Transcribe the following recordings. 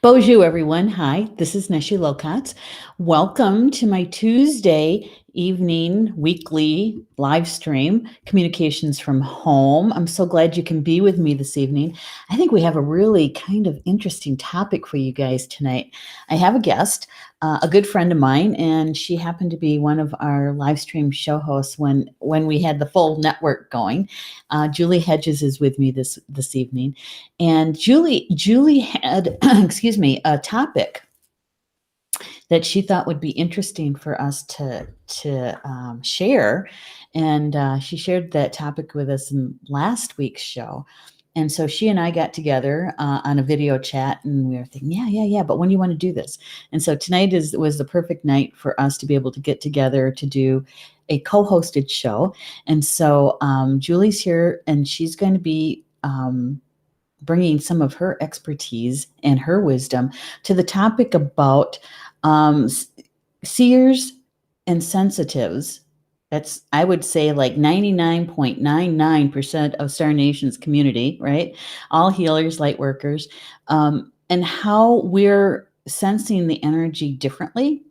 Bonjour, everyone. Hi, this is Neshi Locatz. Welcome to my Tuesday evening weekly live stream, Communications from Home. I'm so glad you can be with me this evening. I think we have a really kind of interesting topic for you guys tonight. I have a guest, a good friend of mine, and she happened to be one of our live stream show hosts when we had the full network going. Julie Hedges is with me this evening, and Julie had excuse me, a topic that she thought would be interesting for us to share, and she shared that topic with us in last week's show. And so she and I got together on a video chat, and we were thinking, yeah. But when do you want to do this? And so tonight was the perfect night for us to be able to get together to do a co-hosted show. And so Julie's here, and she's going to be bringing some of her expertise and her wisdom to the topic about seers and sensitives. That's, I would say, like 99.99% of Star Nation's community, right? All healers, light workers, and how we're sensing the energy differently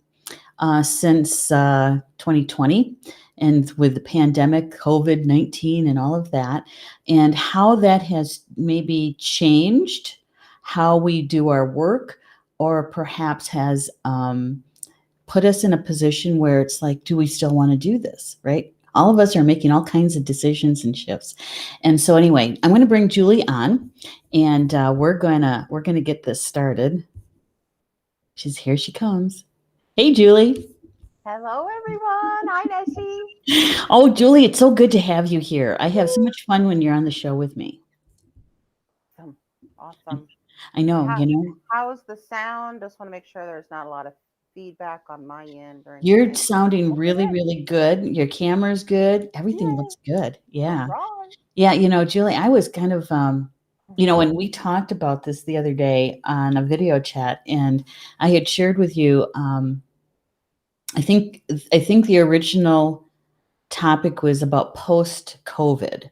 since 2020, and with the pandemic, COVID-19, and all of that, and how that has maybe changed how we do our work, or perhaps has put us in a position where it's like, do we still want to do this, right? All of us are making all kinds of decisions and shifts. And so anyway, I'm going to bring Julie on, and we're gonna get this started. Here she comes. Hey, Julie. Hello, everyone. Hi, Neshi. Oh, Julie, it's so good to have you here. I have so much fun when you're on the show with me. Awesome. I know, How's the sound? Just want to make sure there's not a lot of feedback on my end or You're anything. sounding really, really good. Your camera's good. Everything looks good. Yeah. All Yeah, Julie, I was kind of, when we talked about this the other day on a video chat, and I had shared with you, I think the original topic was about post-COVID.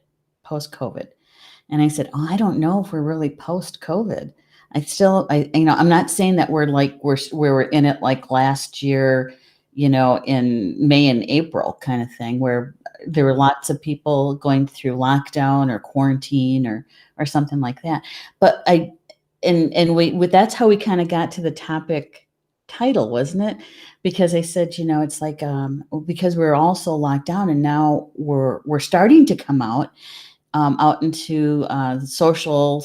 And I said, oh, I don't know if we're really post-COVID. I'm not saying that we're in it like last year, in May and April kind of thing, where there were lots of people going through lockdown or quarantine or something like that. But that's how we kind of got to the topic title, wasn't it? Because I said, it's like, because we're also locked down, and now we're starting to come out into social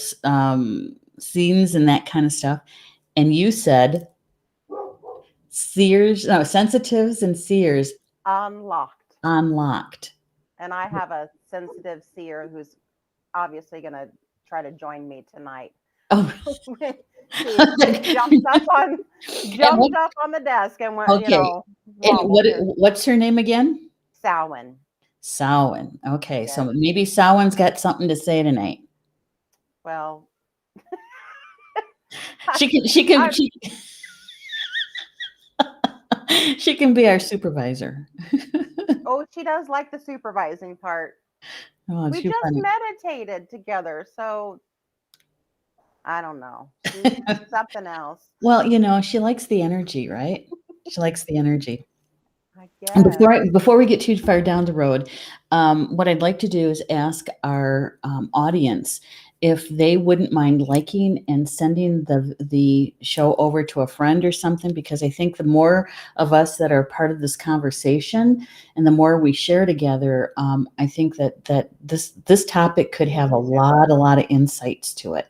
scenes and that kind of stuff. And you said sensitives and seers unlocked. And I have a sensitive seer who's obviously going to try to join me tonight. Oh, she jumped up on the desk and went, okay. And what's her name again? Samhain. Okay, yes. So maybe Samhain's got something to say tonight. Well, she can be our supervisor. Oh, she does like the supervising part. Oh, we just meditated together, so I don't know. She's something else. Well, she likes the energy, right? She likes the energy. I guess. And before we get too far down the road, what I'd like to do is ask our audience if they wouldn't mind liking and sending the show over to a friend or something, because I think the more of us that are part of this conversation and the more we share together, I think that this topic could have a lot of insights to it.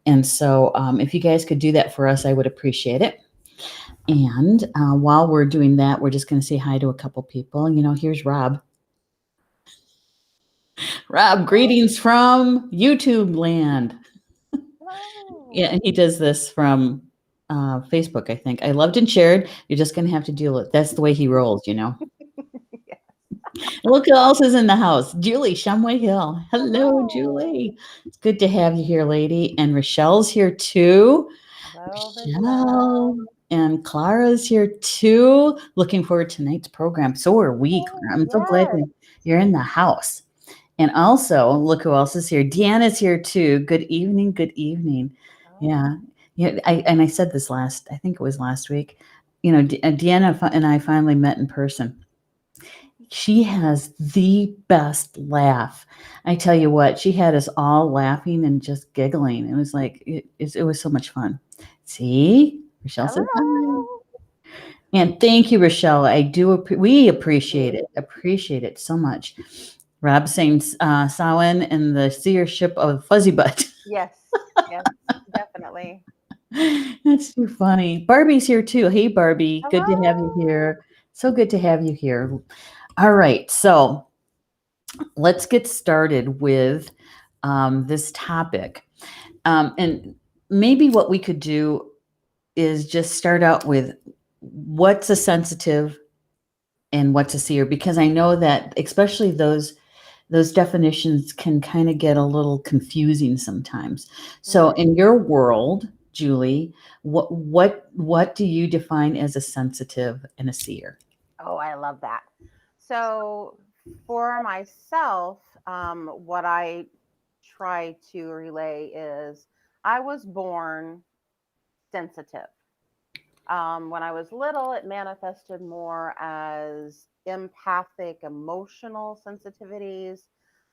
And so if you guys could do that for us, I would appreciate it. And while we're doing that, we're just going to say hi to a couple people. Here's Rob. Rob, greetings from YouTube land. Yeah, and he does this from Facebook, I think. I loved and shared. You're just going to have to deal with it. That's the way he rolls, Yes. Look who else is in the house. Julie, Shumway Hill. Hello, Julie. It's good to have you here, lady. And Rochelle's here too. Hello, Rochelle. And Clara's here too. Looking forward to tonight's program. So are we, Clara. I'm so glad you're in the house. And also, look who else is here. Deanna's here too. Good evening. Good evening. Oh, Yeah. Yeah. I said this I think it was last week. You know, Deanna and I finally met in person. She has the best laugh. I tell you what, she had us all laughing and just giggling. It was like, it was so much fun. See? Rochelle says hi. hello. And thank you, Rochelle. We appreciate Mm, it. Appreciate it so much. Rob saying Samhain and the seership of Fuzzy Butt. yes, yes, definitely. That's too funny. Barbie's here too. Hey, Barbie. Good to have you Hello. here. So good to have you here. All right. So let's get started with this topic. And maybe what we could do is just start out with what's a sensitive and what's a seer, because I know that especially those definitions can kind of get a little confusing sometimes. So Mhm. in your world, Julie, what do you define as a sensitive and a seer? Oh, I love that. So, for myself, what I try to relay is I was born sensitive. When I was little, it manifested more as empathic, emotional sensitivities,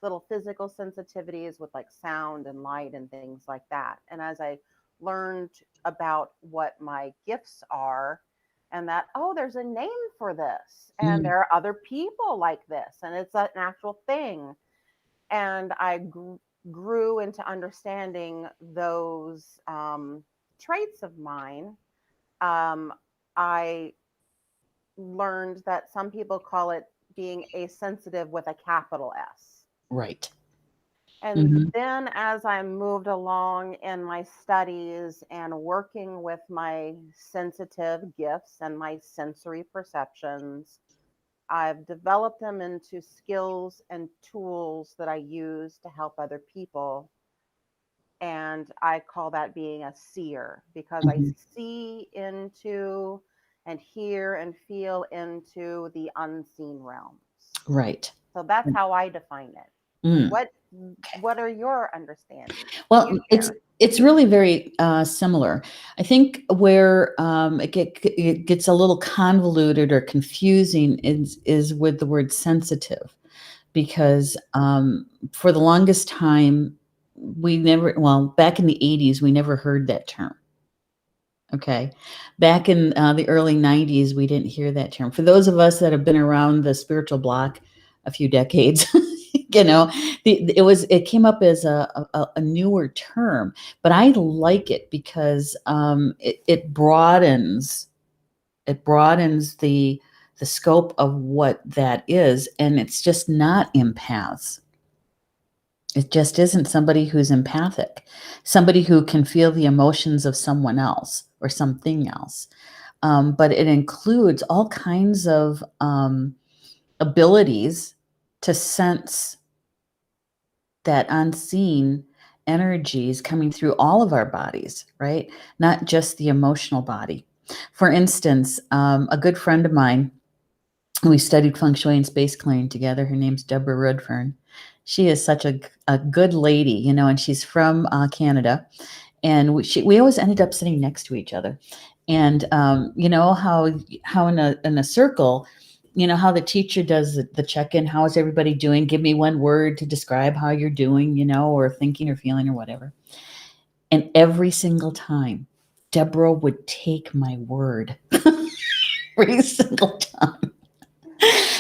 little physical sensitivities with like sound and light and things like that. And as I learned about what my gifts are, and that, oh, there's a name for this, and Mm, there are other people like this, and it's an actual thing. And I grew into understanding those traits of mine. I learned that some people call it being a sensitive with a capital S. right. And Hmm. then as I moved along in my studies and working with my sensitive gifts and my sensory perceptions, I've developed them into skills and tools that I use to help other people. And I call that being a seer because I Hmm. see into and hear and feel into the unseen realms. Right. So that's how I define it. Mm. What what are your understandings? You Well, share. it's really very similar. I think where it gets a little convoluted or confusing is with the word sensitive, because for the longest time we never, well, back in the 80s we never heard that term. Okay. Back in the early 90s, we didn't hear that term. For those of us that have been around the spiritual block a few decades, you know, it came up as a newer term, but I like it because it broadens the scope of what that is, and it's just not empaths. It just isn't somebody who's empathic, somebody who can feel the emotions of someone else or something else. But it includes all kinds of abilities to sense that unseen energies coming through all of our bodies, right? Not just the emotional body. For instance, a good friend of mine, we studied feng shui and space clearing together. Her name's Deborah Redfern. She is such a good lady, you know, and she's from Canada. And we always ended up sitting next to each other. And you know how in a circle, you know how the teacher does the check-in, how is everybody doing? Give me one word to describe how you're doing, you know, or thinking or feeling or whatever. And every single time, Deborah would take my word every single time.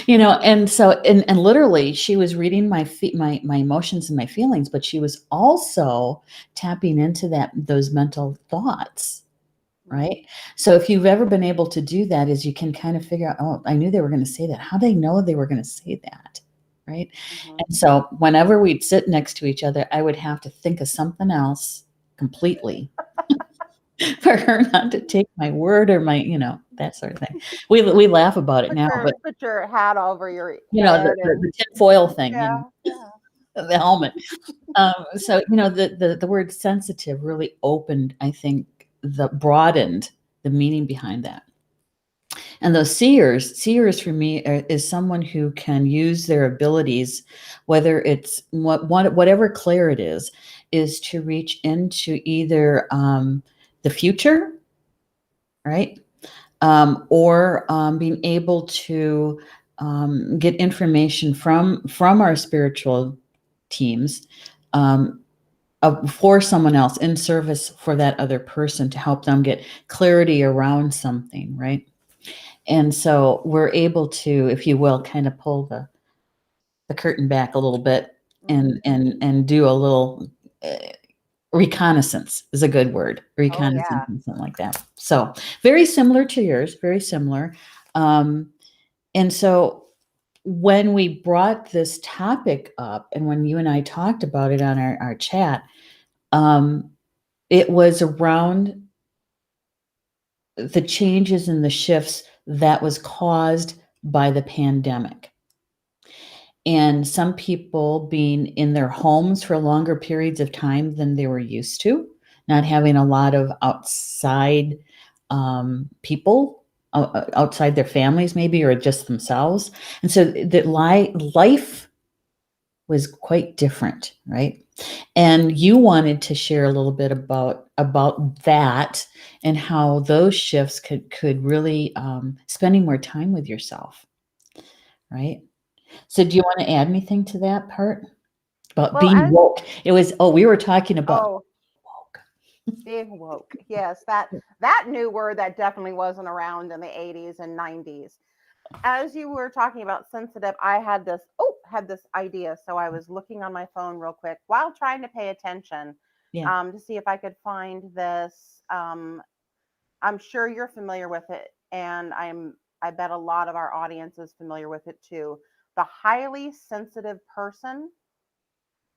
You know, and so and literally she was reading my emotions and my feelings, but she was also tapping into those mental thoughts, Mhm, right? So if you've ever been able to do that, is you can kind of figure out, oh, I knew they were going to say that. How they know they were going to say that, right? mhm. And so whenever we'd sit next to each other, I would have to think of something else completely for her not to take my word or my, you know, that sort of thing. We laugh about it now, but Put your hat over your you know, head and the tinfoil thing, you know, yeah, yeah. the helmet. So you know, the word sensitive really opened, I think, the broadened the meaning behind that. And those seers for me is someone who can use their abilities, whether it's whatever clair it is to reach into either the future, right? Or being able to get information from our spiritual teams, for someone else, in service for that other person, to help them get clarity around something, right? And so we're able to, if you will, kind of pull the curtain back a little bit, Mhm. and do a little reconnaissance is a good word. Oh Reconnaissance yeah. and something like that. So very similar to yours, very similar. Um, and so when we brought this topic up, and when you and I talked about it on our chat, um, it was around the changes and the shifts that was caused by the pandemic. And some people being in their homes for longer periods of time than they were used to, not having a lot of outside people, outside their families, maybe, or just themselves. And so that life was quite different, right? And you wanted to share a little bit about that, and how those shifts could really, spending more time with yourself, right? So do you want to add anything to that part about Well, being as woke? It was, oh, we were talking about oh, woke. being woke. Yes, that new word that definitely wasn't around in the 80s and 90s. As you were talking about sensitive, I had this idea. So I was looking on my phone real quick while trying to pay attention, Yeah. to see if I could find this. I'm sure you're familiar with it, and I bet a lot of our audience is familiar with it too. The Highly Sensitive Person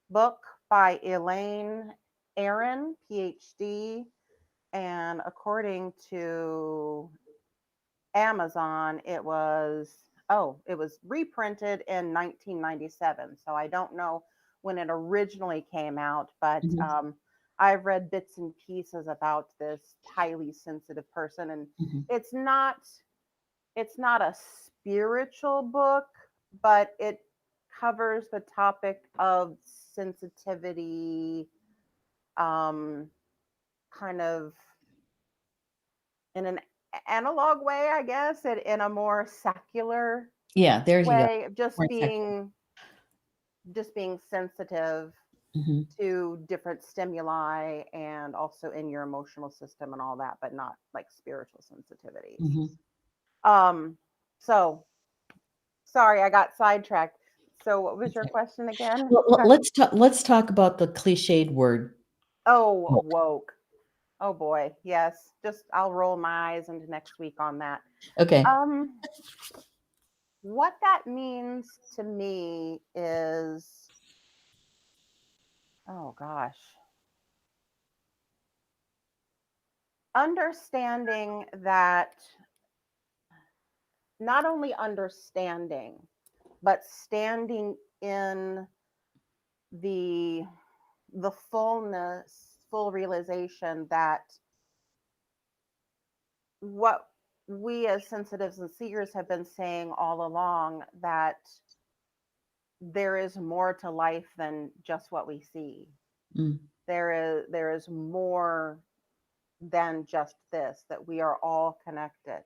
book by Elaine Aron, PhD, and according to Amazon, it was reprinted in 1997. So I don't know when it originally came out, but Mhm, I've read bits and pieces about this highly sensitive person, and mhm. it's not it's not a spiritual book, but it covers the topic of sensitivity, um, kind of in an analog way, I guess, and in a more secular Yeah, there you go. way of More tech. just being sensitive Mhm, to different stimuli and also in your emotional system and all that, but not like spiritual sensitivities. mhm. Um, so sorry, I got sidetracked. So what was your Okay. question again? Well, let's talk about the cliched word Oh, woke. woke. Oh boy, yes. Just I'll roll my eyes into next week on that. Okay. Um, what that means to me is, oh gosh, understanding that, not only understanding, but standing in the full realization that what we as sensitives and seers have been saying all along, that there is more to life than just what we see. Mm, There is more than just this, that we are all connected.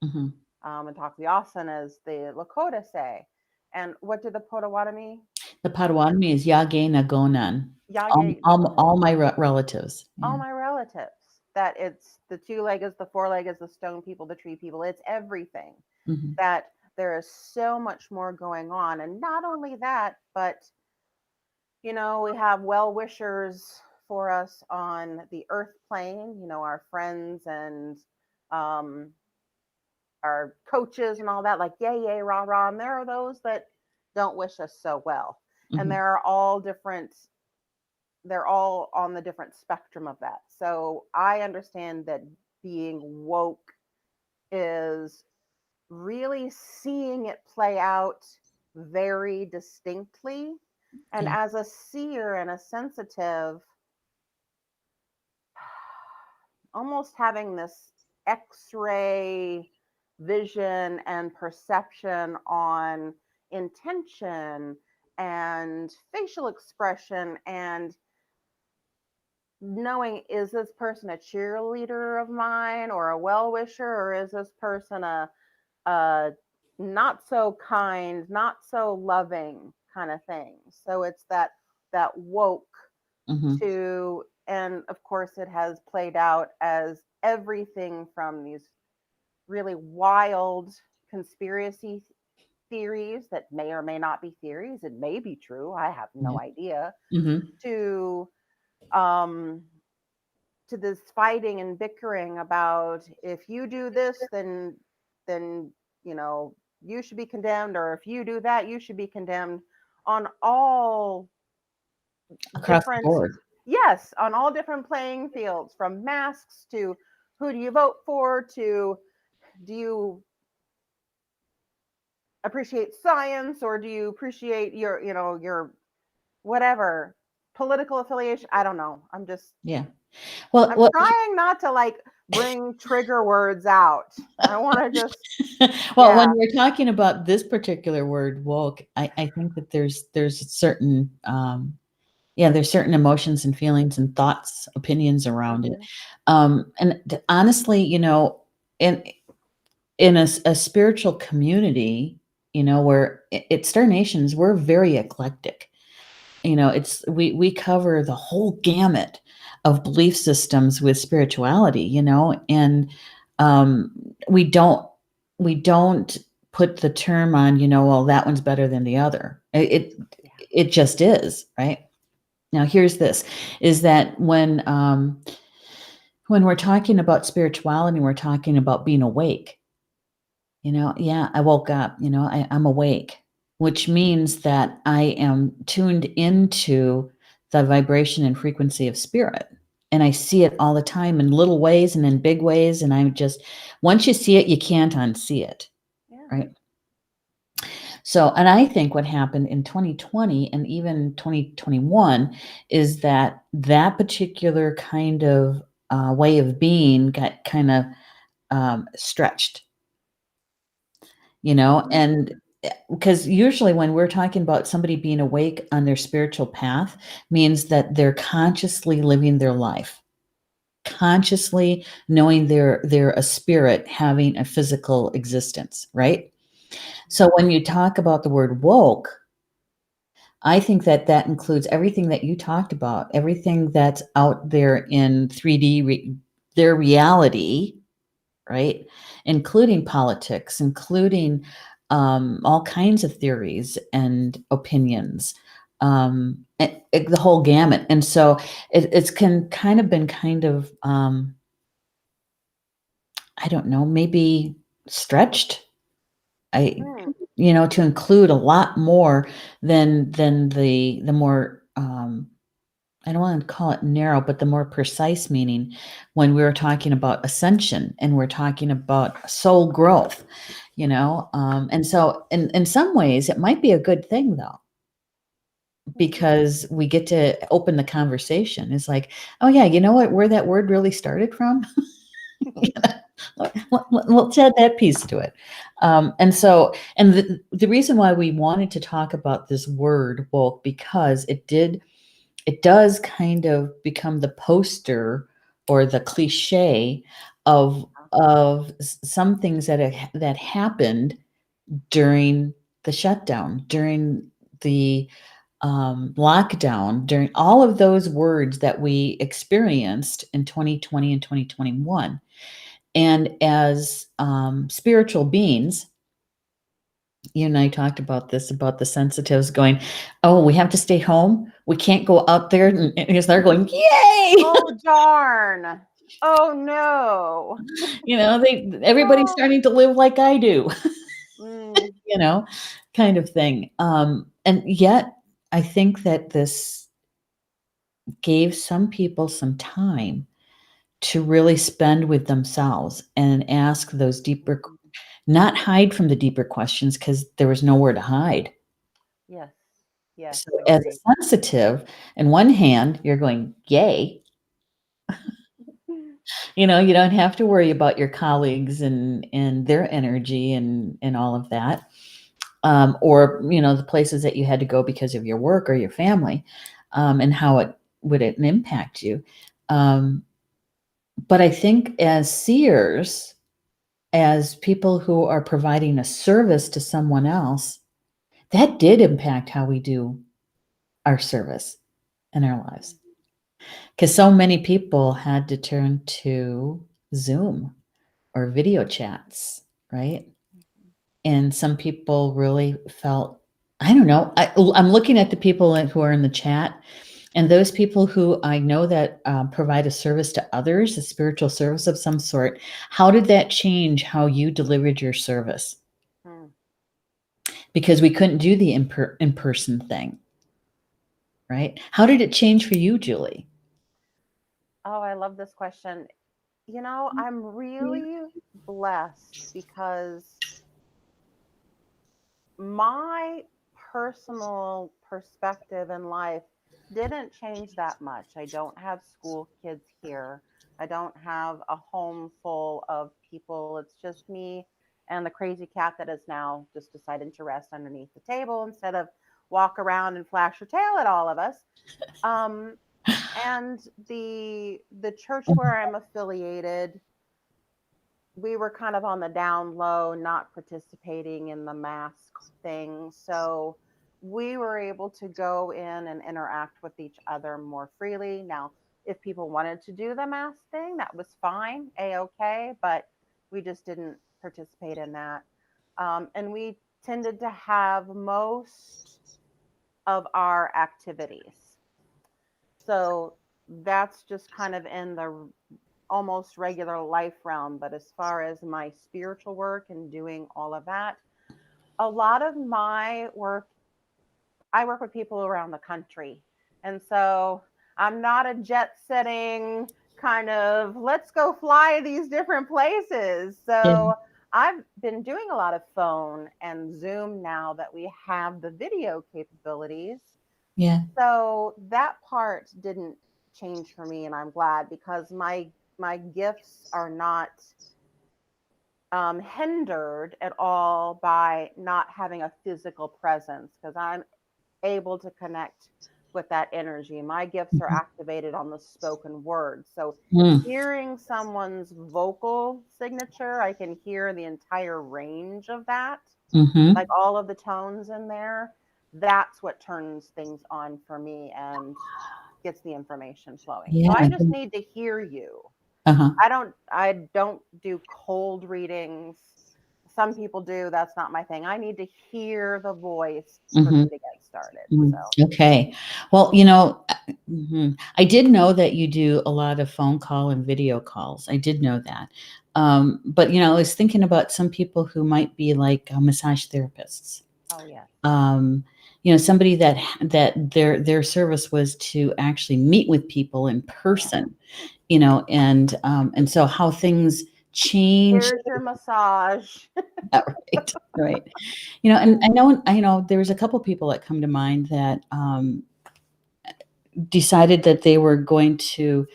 mhm. And Takuyasan, as the Lakota say. And what did the Potawatomi? The Potawatomi is Yage Nagonan. All, Yage all, Nagonan. all my relatives. All Yeah. my relatives. That it's the two-leggeds, the four-leggeds, the stone people, the tree people. It's everything. Mhm, That there is so much more going on. And not only that, but we have well wishers for us on the earth plane, our friends and um, our coaches and all that, like yay, yay, rah, rah. And there are those that don't wish us so well. And mhm, they're all on the different spectrum of that. So I understand that being woke is really seeing it play out very distinctly. And yeah. as a seer and a sensitive, almost having this x ray vision and perception on intention and facial expression and knowing, is this person a cheerleader of mine or a well wisher, or is this person a not so kind, not so loving kind of thing. So it's that woke Mm-hmm. to, and of course it has played out as everything from these really wild conspiracy theories that may or may not be theories, it may be true, I have Yeah. no idea, Mm-hmm. to um to this fighting and bickering about, if you do this, then you know you should be condemned, or if you do that you should be condemned, on all Across the different, board. yes, on all different playing fields, from masks to who do you vote for, to do you appreciate science, or do you appreciate your whatever political affiliation, I don't know, Yeah. Well, I'm trying not to like bring trigger words out. I want to just, well, when yeah. we're talking about this particular word woke, I think that there's certain yeah, there's certain emotions and feelings and thoughts, opinions around it. Hmm. Honestly, in a spiritual community, where it's Star Nations, we're very eclectic. It's we cover the whole gamut of belief systems with spirituality, and um, we don't we don't put the term on, well, that one's better than the other. Yeah. It just is, right? Now, here's this: is that when we're talking about spirituality, we're talking about being awake. Yeah, I woke up. I'm awake, which means that I am tuned into the vibration and frequency of spirit. And I see it all the time in little ways and in big ways. And I'm just, once you see it, you can't unsee it. Yeah. Right. So, and I think what happened in 2020 and even 2021 is that particular kind of way of being got kind of stretched, and Mm. because usually when we're talking about somebody being awake on their spiritual path means that they're consciously living their life, consciously knowing they're a spirit having a physical existence, right? So when you talk about the word woke, I think that includes everything that you talked about, everything that's out there in 3D, their reality, right? Including politics, including all kinds of theories and opinions, the whole gamut. And so it's kind of been kind of, I don't know, maybe stretched. I, Mm. to include a lot more than the more I don't want to call it narrow, but the more precise meaning when we were talking about ascension and we're talking about soul growth, and so in some ways it might be a good thing though, Mm. because we get to open the conversation. It's like, oh yeah, you know what, where that word really started from. Let's add that piece to it. And the reason why we wanted to talk about this word woke, because it does kind of become the poster or the cliche of some things that happened during the shutdown, during the lockdown, during all of those words that we experienced in 2020 and 2021. And as spiritual beings, you and I talked about this, about the sensitives going, oh, we have to stay home. We can't go out there. And because they're going, yay! Oh darn. Oh no. Everybody's Oh. starting to live like I do, Mm. you know, kind of thing. And yet I think that this gave some people some time to really spend with themselves and ask those deeper, not hide from the deeper questions, because there was nowhere to hide. Yes. Yes, So as agreed. a sensitive, in one hand, you're going, yay. You know, you don't have to worry about your colleagues and their energy and all of that. Or, you know, the places that you had to go because of your work or your family, and how it would it impact you. Um, but I think as seers, as people who are providing a service to someone else, that did impact how we do our service in our lives. Because so many people had to turn to Zoom or video chats, right? And some people really felt, I don't know, I'm looking at the people who are in the chat, and those people who I know that provide a service to others, a spiritual service of some sort. How did that change how you delivered your service? Hmm. Because we couldn't do the in-person thing, right? How did it change for you, Julie? Oh, I love this question. I'm really blessed because my personal perspective in life didn't change that much. I don't have school kids here. I don't have a home full of people. It's just me and the crazy cat that is now just deciding to rest underneath the table instead of walk around and flash her tail at all of us. Um, and the church where I'm affiliated, we were kind of on the down low, not participating in the mask thing. So we were able to go in and interact with each other more freely. Now, if people wanted to do the mask thing, that was fine, a-okay, but we just didn't participate in that. And we tended to have most of our activities. So that's just kind of in the almost regular life realm. But as far as my spiritual work and doing all of that, a lot of my work, I work with people around the country. And so I'm not a jet setting kind of let's go fly these different places. Yeah. So I've been doing a lot of phone and Zoom now that we have the video capabilities. Yeah. So that part didn't change for me, and I'm glad because my gifts are not hindered at all by not having a physical presence because I'm able to connect with that energy. My gifts are Mhm. activated on the spoken word. So Mm. hearing someone's vocal signature, I can hear the entire range of that, like Mhm. all of the tones in there. That's what turns things on for me and gets the information flowing. So Yeah. I just need to hear you. Uh-huh. I don't do cold readings. Some people do. That's not my thing. I need to hear the voice for me Mhm. to get started. Mm. So, Okay. Well, you know, I did know that you do a lot of phone call and video calls. I did know that. But, you know, I was thinking about some people who might be like massage therapists. oh yes. Um, you know, somebody that their service was to actually meet with people in Yeah. person, you know, and so how things change. Here's your massage. Right, right. You know, and I know there's a couple people that come to mind that decided that they were going to,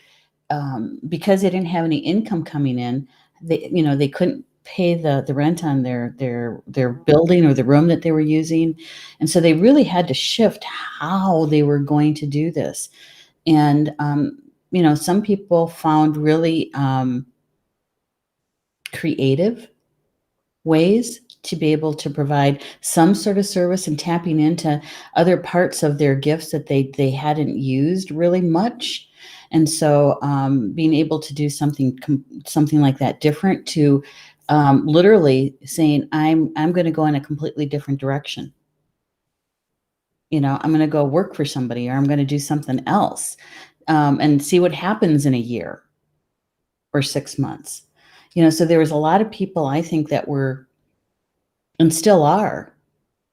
because they didn't have any income coming in, they couldn't pay the rent on their Mhm. building or the room that they were using, and so they really had to shift how they were going to do this. And you know, some people found really creative ways to be able to provide some sort of service and tapping into other parts of their gifts that they hadn't used really much. And so being able to do something like that different, to literally saying I'm going to go in a completely different direction. You know, I'm going to go work for somebody, or I'm going to do something else, and see what happens in a year or 6 months. You know, so there was a lot of people, I think, that were, and still are,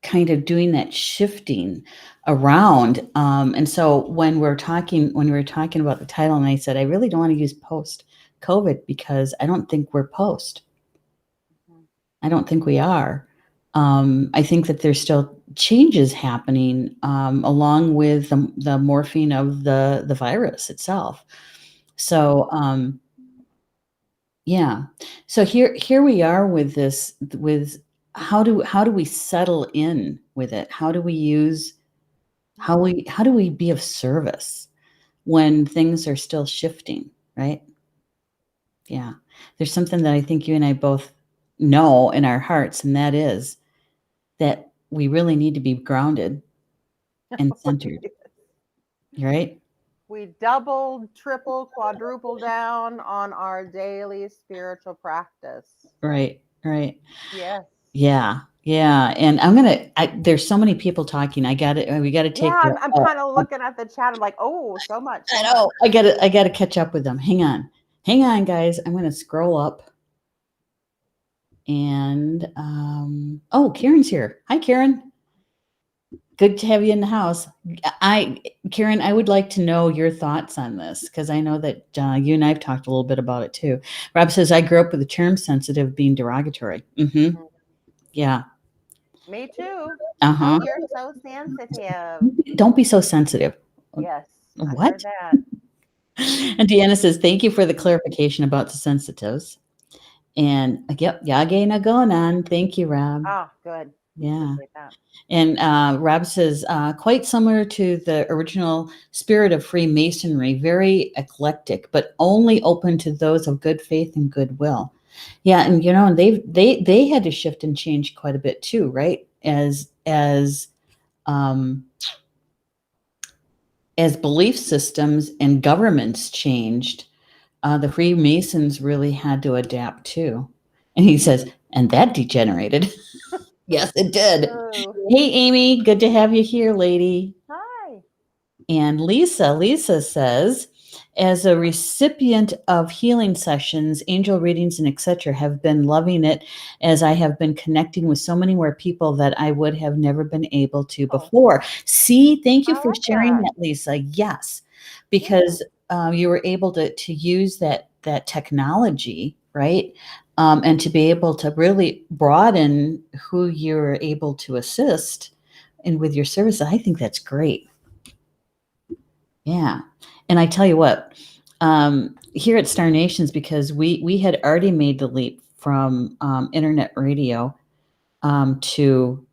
kind of doing that shifting around. And so when we were talking about the title, and I said, I really don't want to use post COVID because I don't think we're post. Mhm. I don't think we are. I think that there's still changes happening along with the morphing of the virus itself. So, Yeah. So here we are with this, with how do we settle in with it? How do we use how do we be of service when things are still shifting, right? Yeah. There's something that I think you and I both know in our hearts, and that is that we really need to be grounded and centered, right? We double, triple, quadruple down on our daily spiritual practice. Right, right. Yes. Yeah, yeah. And I'm gonna. There's so many people talking. I got to. We got to take. Yeah, I'm kind of looking at the chat. I'm like, oh, so much, I so much. know. I got to catch up with them. Hang on, guys. I'm gonna scroll up. And oh, Karen's here. Hi, Karen. Good to have you in the house. Karen, I would like to know your thoughts on this because I know that you and I've talked a little bit about it too. Rob says I grew up with the term sensitive being derogatory. Mm-hmm. Mm, Yeah. me too. Oh, Uh-huh. you're so sensitive. Don't be so sensitive. Yes, I've heard What? that. And Deanna says, thank you for the clarification about the sensitives. And yep, yage na gonan. Thank you, Rob. Ah, good. Yeah. Appreciate that. And Rob says, quite similar to the original spirit of Freemasonry, very eclectic, but only open to those of good faith and goodwill. Yeah, and and they had to shift and change quite a bit too, right? Um, as belief systems and governments changed, the Freemasons really had to adapt too. And he says, and that degenerated. Yes, it did. Oh, Hey, Amy, good to have you here, lady. hi. And Lisa says, as a recipient of healing sessions, angel readings, and etc., have been loving it as I have been connecting with so many more people that I would have never been able to Oh, before. See, thank you I for like sharing that. that, Lisa. Yes, Yeah. because you were able to use that technology, right? And to be able to really broaden who you're able to assist and with your service. I think that's great. Yeah. And I tell you what, here at Star Nations, because we had already made the leap from internet radio to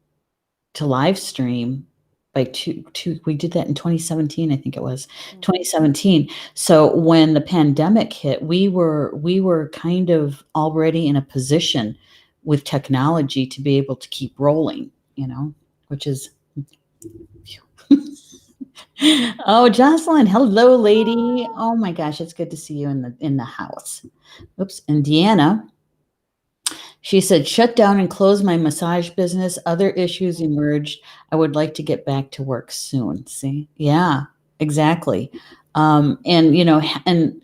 live stream by we did that in 2017, I think it was Mhm. 2017. So when the pandemic hit, we were kind of already in a position with technology to be able to keep rolling, which is Oh, Jocelyn, hello, lady. Oh my gosh, it's good to see you in the house. Oops, and Deanna, she said, shut down and close my massage business. Other issues emerged. I would like to get back to work soon. See, yeah, exactly. And and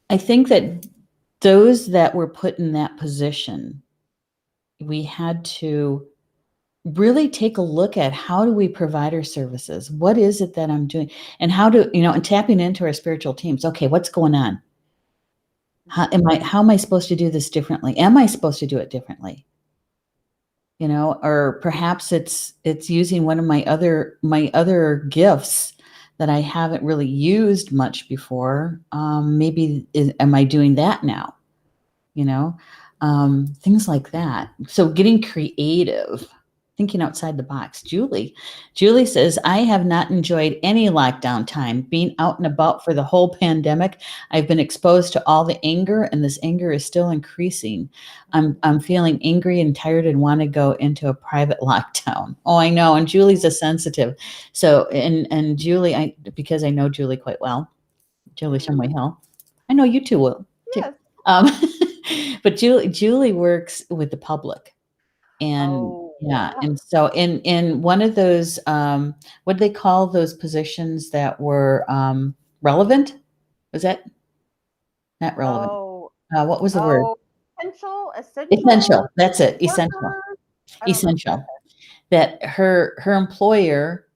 I think that those that were put in that position, we had to really take a look at how do we provide our services? What is it that I'm doing? And how do, and tapping into our spiritual teams. Okay, what's going on? How am I supposed to do this differently? Am I supposed to do it differently? Or perhaps it's using one of my other gifts that I haven't really used much before. Maybe am I doing that now? you know, things like that. So getting creative, thinking outside the box. Julie says, I have not enjoyed any lockdown time. Being out and about for the whole pandemic, I've been exposed to all the anger, and this anger is still increasing. I'm feeling angry and tired and want to go into a private lockdown. Oh, I know. And Julie's a sensitive. So and Julie, because I know Julie quite well, Julie Mhm. Shumway Hill. I know you two will too. Yes. Um, but Julie works with the public, and Oh, yeah, and so in one of those, what do they call those positions that were relevant? Was that not relevant? oh, What was the word? oh, essential Essential. That's it. Essential. worker. I don't know. Essential. That her employer,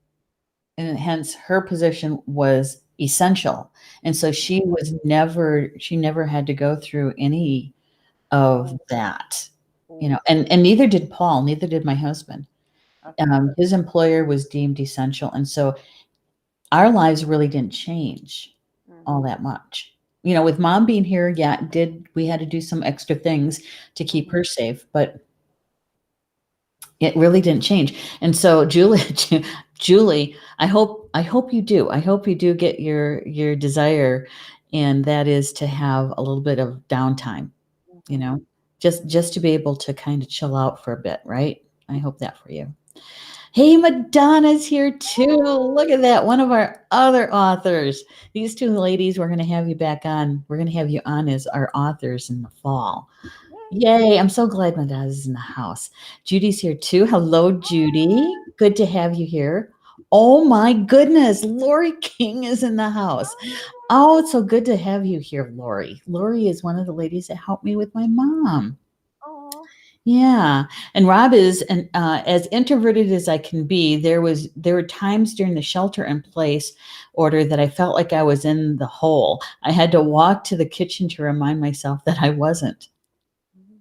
and hence her position, was essential, and so she never had to go through any of Oh, that, oof. and neither did Paul, neither did my husband. Okay. His employer was deemed essential, and so our lives really didn't change all Mhm. that much. with mom being here, yeah, we had to do some extra things to keep her Mhm. safe, but it really didn't change. And so Julie, Julie, I hope you do. I hope you do get your desire, and that is to have a little bit of downtime, you Mhm. know, just to be able to kind of chill out for a bit, right? I hope that for you. Hey, Madonna's here too. Look at that. One of our other authors. These two ladies, we're going to have you back on. We're going to have you on as our authors in the fall. Yay. Yay. I'm so glad Madonna's in the house. Judy's here too. Hello, Judy. Good to have you here. Oh my goodness. Lori King is in the house. Oh, it's so good to have you here, Lori. Lori is one of the ladies that helped me with my mom. Oh. Yeah, and Rob is and as introverted as I can be. There were times during the shelter in place order that I felt like I was in the hole. I had to walk to the kitchen to remind myself that I wasn't. Mhm.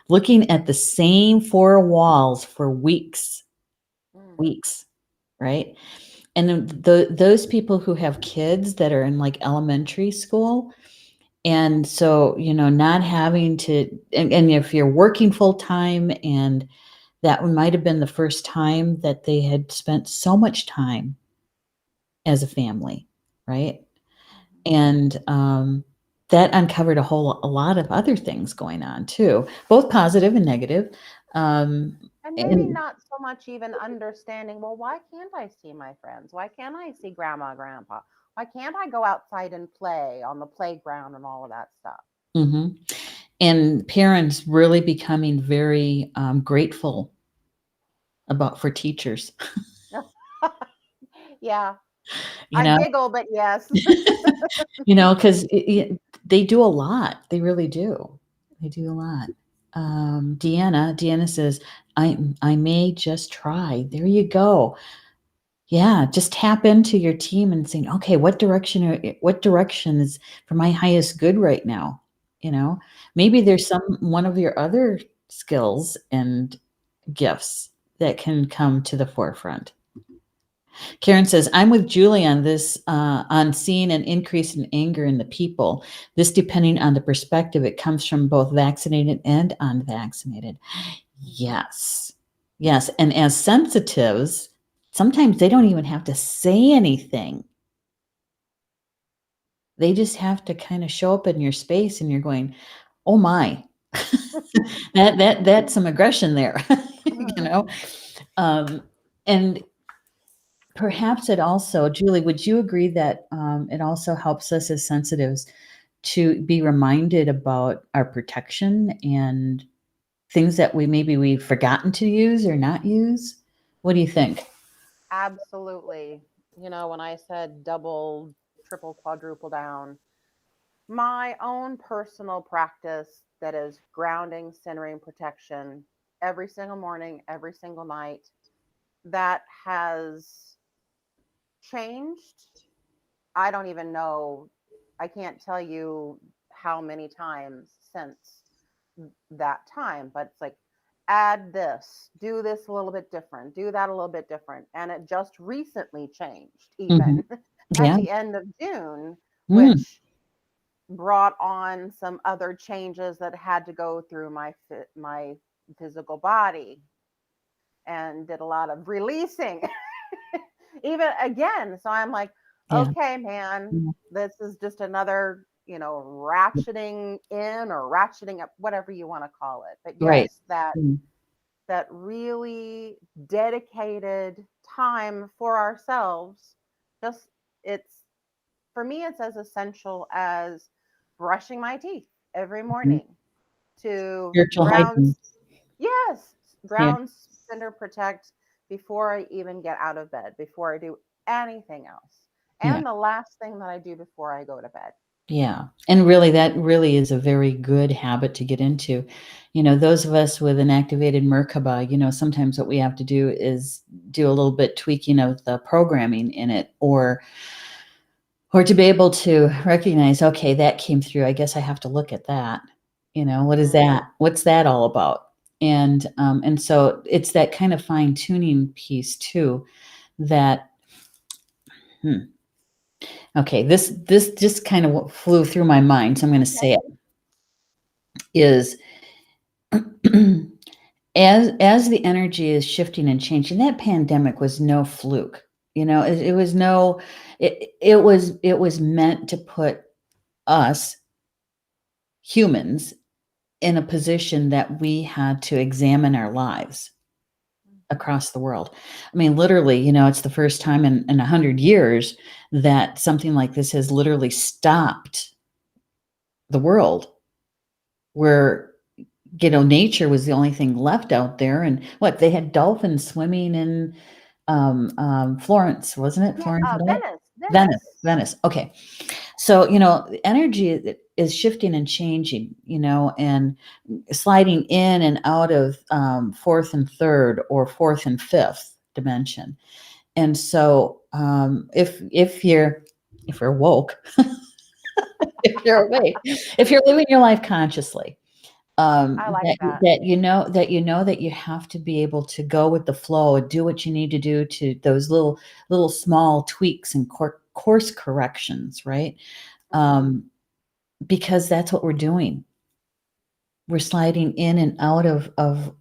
Looking at the same four walls for weeks, Mm. weeks, right? And then those people who have kids that are in like elementary school, and so not having to, and if you're working full time, and that might have been the first time that they had spent so much time as a family, right? Mhm. And that uncovered a lot of other things going on too, both positive and negative. Um, And maybe and not so much even understanding, well, why can't I see my friends? Why can't I see grandma, grandpa? Why can't I go outside and play on the playground and all of that stuff? mhm. And parents really becoming very grateful about for teachers, Yeah, you I know, giggle, but yes. because they do a lot. They really do. They do a lot. Deanna says, I may just try. There you go. Yeah, just tap into your team and saying, okay, what direction is for my highest good right now? You know, maybe there's one of your other skills and gifts that can come to the forefront. Karen says, I'm with Julie on this, on seeing an increase in anger in the people. This, depending on the perspective, it comes from both vaccinated and unvaccinated. Mhm. Yes. Yes. And as sensitives, sometimes they don't even have to say anything. They just have to kind of show up in your space, and you're going, oh my, that's some aggression there, you Mm. know? Um, and perhaps it also, Julie, would you agree that it also helps us as sensitives to be reminded about our protection and things that we've forgotten to use or not use? What do you think? Absolutely. When I said double, triple, quadruple down, my own personal practice that is grounding, centering, protection every single morning, every single night, that has changed. I don't even know. I can't tell you how many times since that time, but it's like, add this, do this a little bit different, do that a little bit different. And it just recently changed, Hmm. even at Yeah. the end of June, Mm. which brought on some other changes that had to go through my physical body, and did a lot of releasing even again. So I'm like, Yeah. okay, man, Yeah. this is just another, ratcheting in or ratcheting up, whatever you want to call it. But Right. yes, that Mm. that really dedicated time for ourselves, just it's for me, it's as essential as brushing my teeth every Mhm. morning to Spiritual ground. hygiene. Yes, Yeah. ground, center, protect before I even get out of bed, before I do anything else. Yeah. And the last thing that I do before I go to bed. Yeah. And really, that really is a very good habit to get into. Those of us with an activated Merkaba, sometimes what we have to do is do a little bit tweaking of the programming in it, or to be able to recognize, okay, that came through. I guess I have to look at that. What is Mm, that? What's that all about? And so it's that kind of fine tuning piece too, that, hmm, Okay, this just kind of flew through my mind, so I'm going to Okay. say it is as the energy is shifting and changing. That pandemic was no fluke. It was no. It was meant to put us humans in a position that we had to examine our lives Mhm. across the world. I mean, literally, it's the first time in 100 years that something like this has literally stopped the world, where nature was the only thing left out there. And what, they had dolphins swimming in Florence, wasn't it? Yeah, Florence, Italy? Venice, Venice, Venice. Venice. Okay. So, the energy is shifting and changing, and sliding in and out of fourth and third, or fourth and fifth dimension. And so, if you're woke, if you're awake, if you're living your life consciously, I like that that. that you have to be able to go with the flow and do what you need to do, to those little small tweaks and course corrections, right? Mhm. Because that's what we're doing. We're sliding in and out of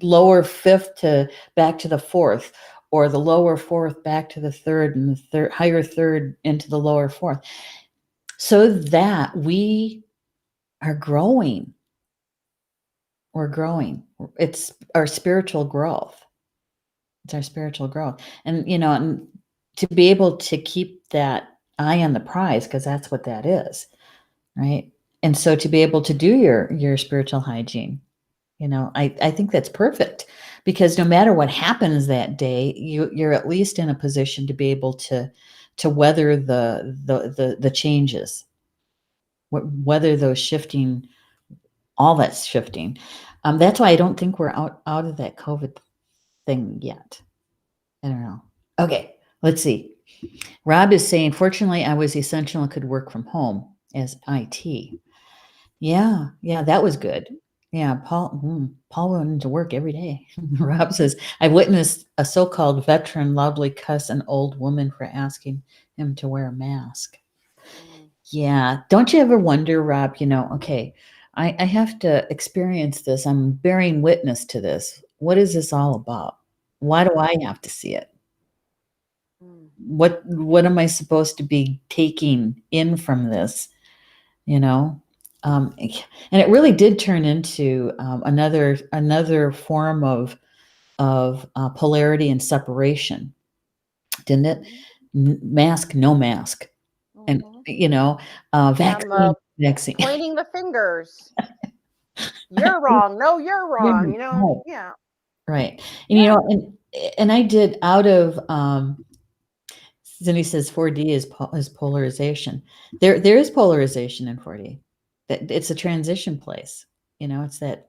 lower fifth to back to the fourth, or the lower fourth back to the third, and the higher third into the lower fourth, so that we are growing. We're growing. It's our spiritual growth. It's our spiritual growth. And to be able to keep that eye on the prize, because that's what that is, right? And so to be able to do your spiritual hygiene, I think that's perfect, because no matter what happens that day, you're at least in a position to be able to weather the changes, weather those shifting, all that's shifting. That's why I don't think we're out of that COVID thing yet. I don't know. Okay, let's see. Rob is saying, fortunately, I was essential and could work from home as IT. Yeah, that was good. Yeah, Paul went into work every day. Rob says, I witnessed a so-called veteran loudly cuss an old woman for asking him to wear a mask. Mm. Yeah. Don't you ever wonder, Rob, okay, I have to experience this. I'm bearing witness to this. What is this all about? Why do I have to see it? Mm. What am I supposed to be taking in from this? You know? And it really did turn into another form of polarity and separation, didn't it? Mhm. Mask, no mask, and Mhm. And vaccine, vaccine. pointing the fingers. You're wrong. No, you're Yeah, wrong. right, Yeah. right. And Yeah. and I did out of Cindy says 4D is polarization. There is polarization in 4D. That it's a transition place. It's that,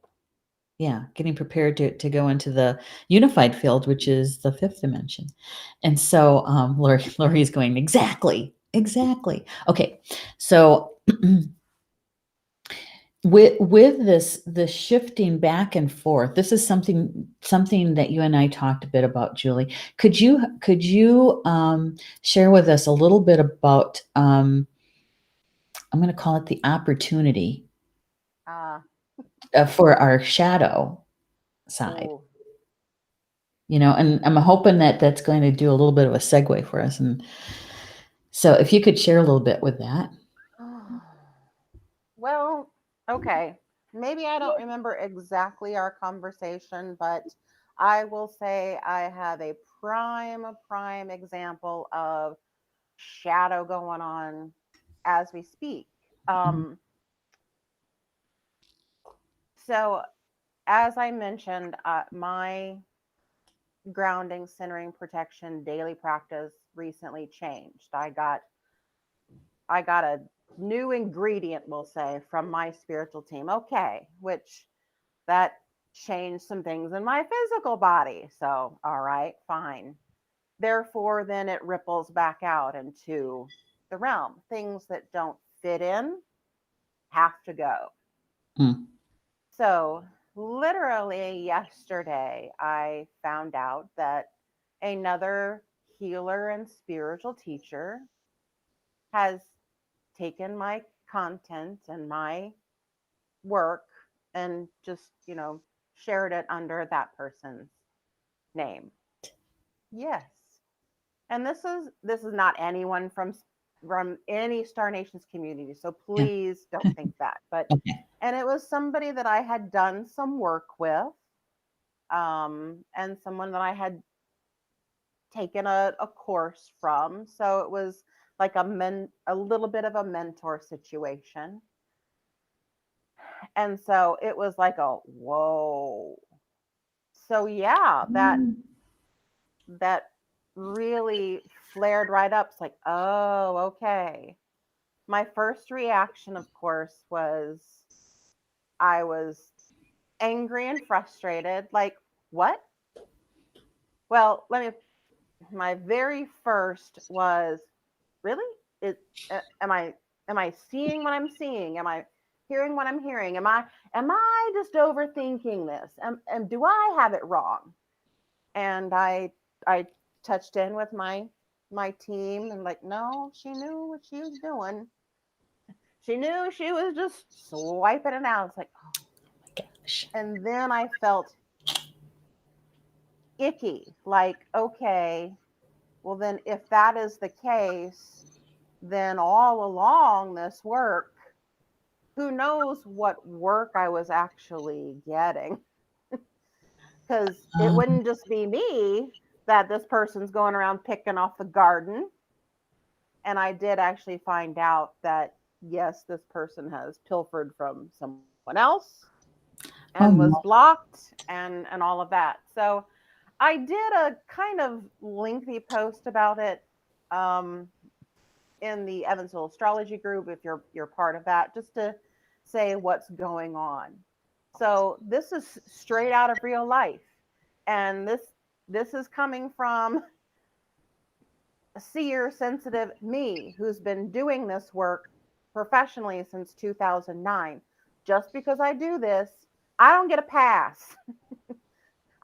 yeah, getting prepared to go into the unified field, which is the fifth dimension. And so Lori's going, exactly, exactly. Okay, so with this shifting back and forth, this is something that you and I talked a bit about, Julie. Could you share with us a little bit about, I'm going to call it the opportunity Uh, for our shadow side, oh. and I'm hoping that that's going to do a little bit of a segue for us. And so if you could share a little bit with that. Well, okay. Maybe I don't remember exactly our conversation, but I will say I have a prime example of shadow going on as we speak. Mhm, Um, so, as I mentioned, my grounding, centering, protection daily practice recently changed. I got a new ingredient, we'll say, from my spiritual team. Okay, which that changed some things in my physical body. So, all right, fine. Therefore, then it ripples back out into the realm. Things that don't fit in have to go. mm, So, literally yesterday, I found out that another healer and spiritual teacher has taken my content and my work and just, shared it under that person's name. Yes. And this is not anyone from any Star Nations community, so Yeah. please don't think that. But Okay. and it was somebody that I had done some work with, and someone that I had taken a course from. So it was like a little bit of a mentor situation. And so it was like a whoa. So yeah, that really flared right up. It's like, oh, okay. My first reaction, of course, was I was angry and frustrated. Like, what? Well, my very first was, really? It, am I seeing what I'm seeing? Am I hearing what I'm hearing? Am I just overthinking this? And do I have it wrong? And I touched in with my team and like, no, she knew what she was doing. She knew she was just swiping it out. It's like, oh. Gosh. And then I felt icky. Like, okay, well, then if that is the case, then all along this work, who knows what work I was actually getting? Because it Um, wouldn't just be me that this person's going around picking off the garden. And I did actually find out that, yes, this person has pilfered from someone else and oh was no. blocked and all of that. So I did a kind of lengthy post about it, um, in the Evansville astrology group, if you're part of that, just to say what's going on. So this is straight out of real life, and this is coming from a seer sensitive me who's been doing this work professionally since 2009. Just because I do this, I don't get a pass.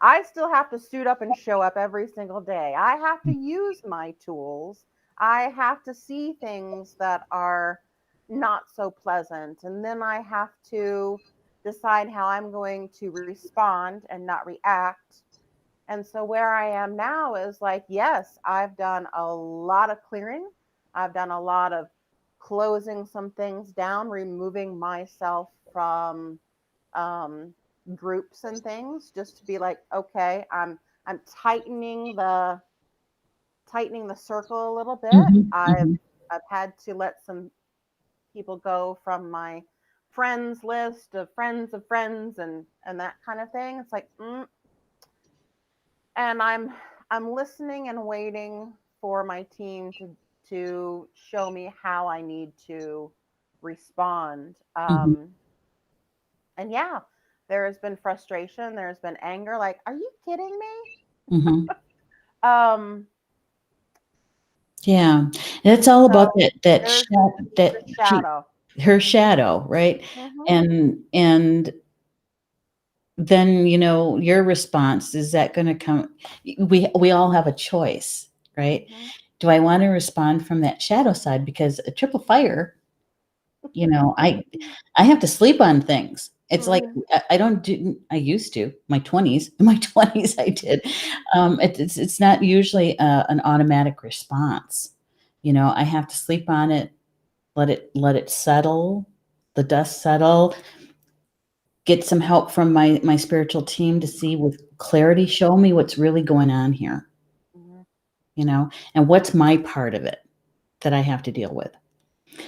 I still have to suit up and show up every single day. I have to use my tools. I have to see things that are not so pleasant. And then I have to decide how I'm going to respond and not react. And so where I am now is like, yes, I've done a lot of clearing. I've done a lot of closing some things down, removing myself from um, groups and things, just to be like, okay, I'm tightening the circle a little bit. Mhm, I've mhm. I've had to let some people go from my friends list of friends and that kind of thing. It's like, and I'm listening and waiting for my team to show me how I need to respond. Mhm, And yeah, there has been frustration, there's been anger, like, are you kidding me? mhm. Um, Yeah, and it's all about so there's the that she shadow. her shadow, right? Hmm. And then, your response, is that gonna come we all have a choice, right? Hmm. Do I wanna respond from that shadow side? Because a triple fire, you know, I I have to sleep on things. It's like, Hmm. I don't do I used to, my 20s in my 20s, I did. It's not usually, an automatic response, I have to sleep on it, let it settle, the dust settle, get some help from my spiritual team to see with clarity, show me what's really going on here, Hmm. and what's my part of it that I have to deal with.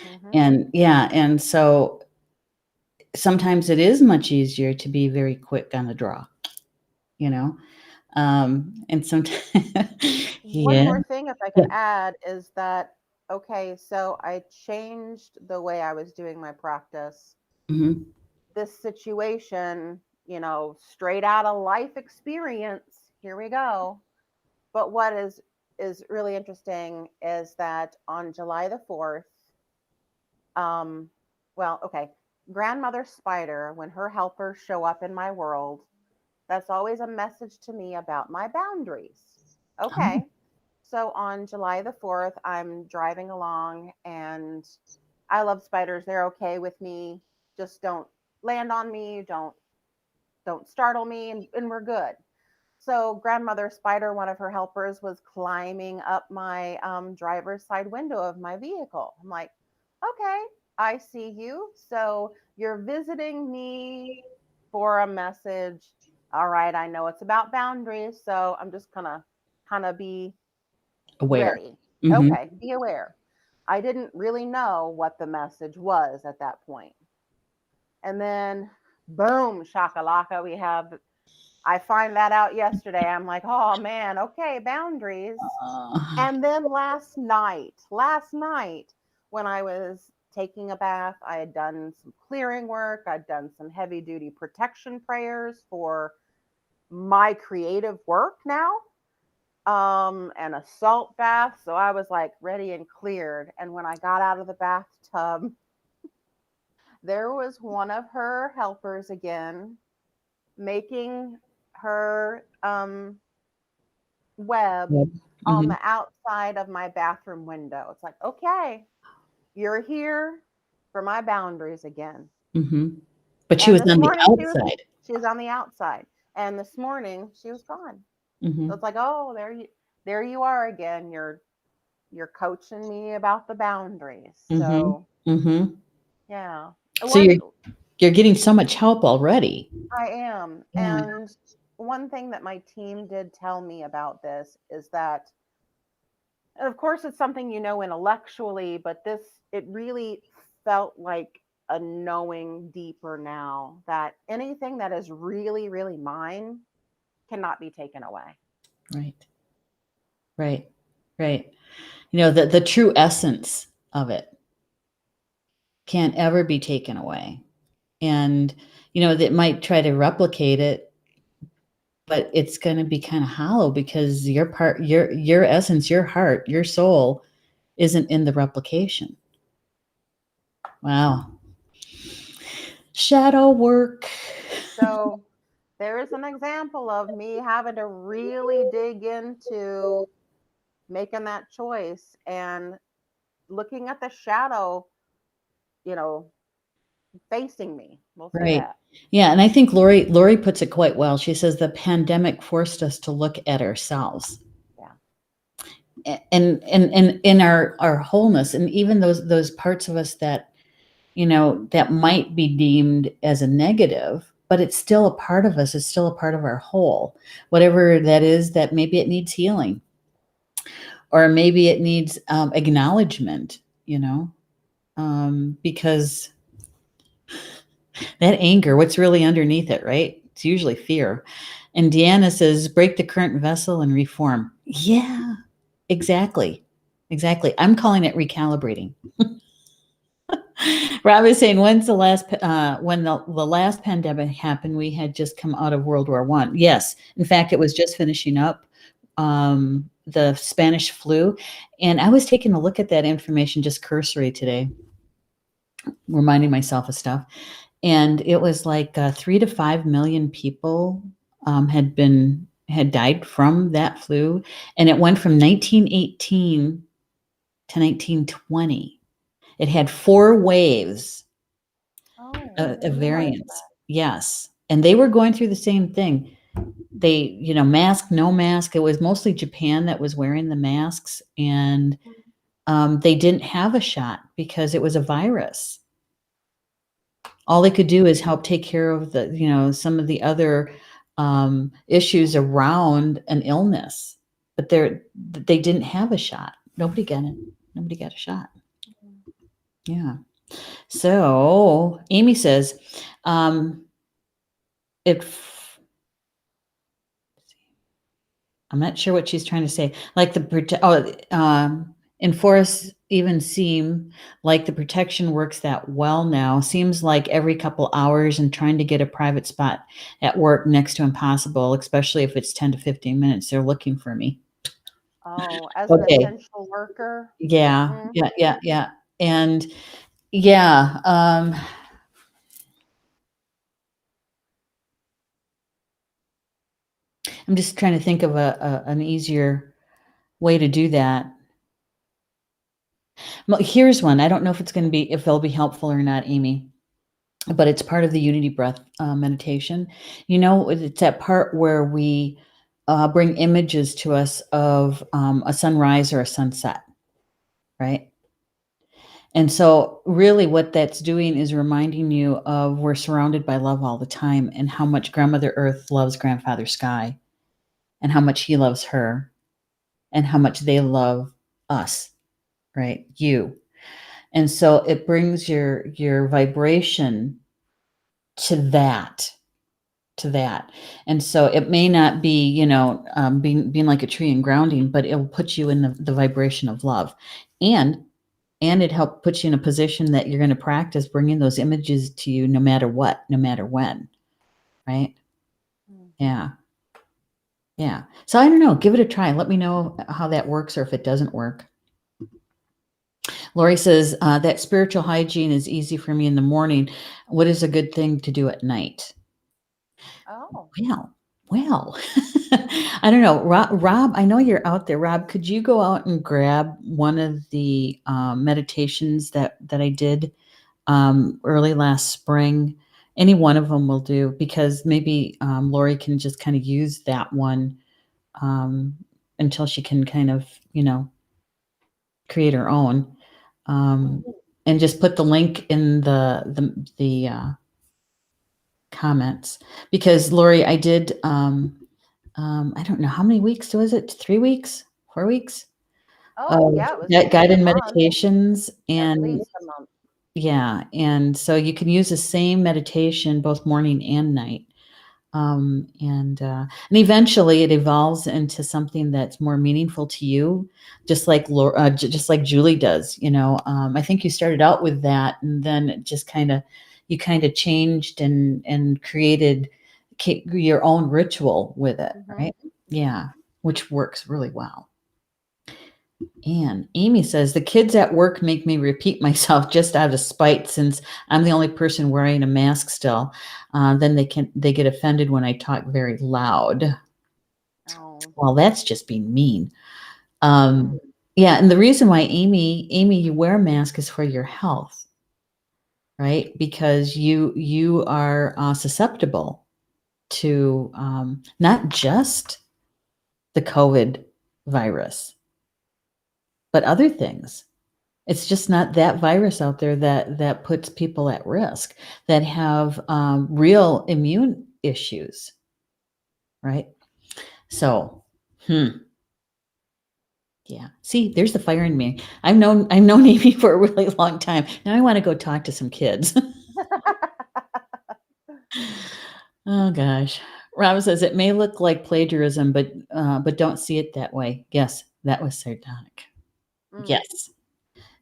Hmm. And yeah, and so sometimes it is much easier to be very quick on the draw, you know? And sometimes, One yeah, more thing, if I yeah, can add, is that okay, so I changed the way I was doing my practice. mhm, This situation, straight out of life experience. Here we go. But what is really interesting is that on July the 4th, um, well, okay, grandmother spider, when her helpers show up in my world, that's always a message to me about my boundaries. oh, Okay. So on July the 4th, I'm driving along and I love spiders. They're okay with me. Just don't land on me, don't startle me, and we're good. So grandmother spider, one of her helpers, was climbing up my driver's side window of my vehicle. I'm like, okay, I see you. So you're visiting me for a message. All right, I know it's about boundaries, so I'm just gonna kind of be Aware. ready. Mm-hmm. Okay, be aware. I didn't really know what the message was at that point. And then, boom, shakalaka, we have. I find that out yesterday. I'm like, oh man, okay, boundaries. And then last night, when I was taking a bath, I had done some clearing work. I'd done some heavy duty protection prayers for my creative work now, and a salt bath. So I was like ready and cleared. And when I got out of the bathtub, there was one of her helpers again making her web Yep. on Mm-hmm. the outside of my bathroom window. It's like, okay, you're here for my boundaries again. Mm-hmm. But she And was this on the morning outside. she was on the outside. And this morning she was gone. So Mm-hmm. it's like, oh, there you are again. You're coaching me about the boundaries. Mm-hmm. So Mm-hmm. yeah. So One you're getting so much help already. I am. Yeah. And one thing that my team did tell me about this is that, and of course, it's something you know intellectually, but it really felt like a knowing deeper now that anything that is really, really mine cannot be taken away. Right. Right. Right. The true essence of it can't ever be taken away. And that might try to replicate it, but it's going to be kind of hollow because your essence, your heart, your soul isn't in the replication. Wow. Shadow work. So there is an example of me having to really dig into making that choice and looking at the shadow, you know, facing me. We'll say Right. that. Yeah, and I think Lori puts it quite well. She says the pandemic forced us to look at ourselves Yeah. and in our wholeness, and even those parts of us that that might be deemed as a negative, but it's still a part of us. It's still a part of our whole, whatever that is. That maybe it needs healing, or maybe it needs acknowledgement. Because that anger, what's really underneath it, right? It's usually fear. And Deanna says, break the current vessel and reform. Yeah, exactly. Exactly. I'm calling it recalibrating. Rob is saying, when's the last, when the last pandemic happened, we had just come out of World War I. Yes. In fact, it was just finishing up, the Spanish flu. And I was taking a look at that information just cursory today, reminding myself of stuff. And it was like 3 to 5 million people had died from that flu, and it went from 1918 to 1920. It had 4 waves Oh, I of didn't realize variants. Yes, and they were going through the same thing. They, mask, no mask. It was mostly Japan that was wearing the masks, and that. they didn't have a shot because it was a virus. All they could do is help take care of some of the other issues around an illness, but they didn't have a shot. Nobody got it. Nobody got a shot. Mhm. Yeah. So Amy says, if I'm not sure what she's trying to say. Like in forests even seem like the protection works that well now. Seems like every couple hours and trying to get a private spot at work next to impossible, especially if it's 10 to 15 minutes. They're looking for me. Oh, as an Okay. essential worker. Yeah. Mhm. Yeah. Yeah. Yeah. And yeah, I'm just trying to think of an easier. way to do that. Well, here's one. I don't know if it's going to be, if it'll be helpful or not, Amy, but it's part of the unity breath meditation. You know, it's that part where we bring images to us of a sunrise or a sunset, right? And so, really, what that's doing is reminding you of we're surrounded by love all the time, and how much Grandmother Earth loves Grandfather Sky, and how much he loves her, and how much they love us, right? You. And so it brings your vibration to that, to that. And so it may not be, you know, being like a tree and grounding, but it will put you in the vibration of love. And it helped put you in a position that you're going to practice bringing those images to you no matter what, no matter when, right? Yeah. Yeah. So I don't know, give it a try. Let me know how that works or if it doesn't work. Lori says that spiritual hygiene is easy for me in the morning. What is a good thing to do at night? Oh. Well, I don't know. Rob, I know you're out there. Rob, could you go out and grab one of the meditations that I did early last spring? Any one of them will do, because maybe Lori can just kind of use that one um, until she can kind of, you know, create her own. And just put the link in the comments, because Lori, I did. I don't know how many weeks was it? 3 weeks, 4 weeks Oh, of yeah, it was at least guided a month. meditations, At and least a month. yeah, and so you can use the same meditation both morning and night. And eventually it evolves into something that's more meaningful to you, just like just like Julie does. You know, I think you started out with that, and then it just you kind of changed and created your own ritual with it, right? Yeah, which works really well. And Amy says the kids at work make me repeat myself just out of spite, since I'm the only person wearing a mask still. Then they get offended when I talk very loud. Oh. Well, that's just being mean. Yeah, and the reason why Amy, you wear a mask is for your health, right? Because you are susceptible to not just the COVID virus, but other things. It's just not that virus out there that puts people at risk, that have real immune issues, right? So, yeah. See, there's the fire in me. I've known Amy for a really long time. Now I want to go talk to some kids. Oh gosh. Rob says it may look like plagiarism, but don't see it that way. Yes, that was sardonic. Yes.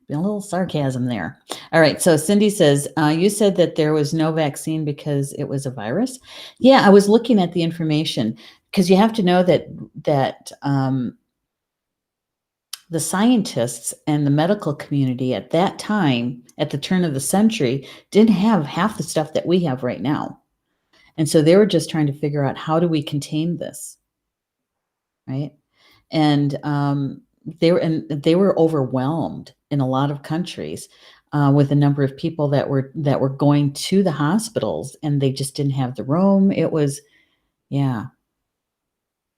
A little sarcasm there. All right. So Cindy says, you said that there was no vaccine because it was a virus. Yeah, I was looking at the information, because you have to know that the scientists and the medical community at that time, at the turn of the century, didn't have half the stuff that we have right now. And so they were just trying to figure out, how do we contain this, right? And they were overwhelmed in a lot of countries with the number of people that were going to the hospitals, and they just didn't have the room. It was, yeah,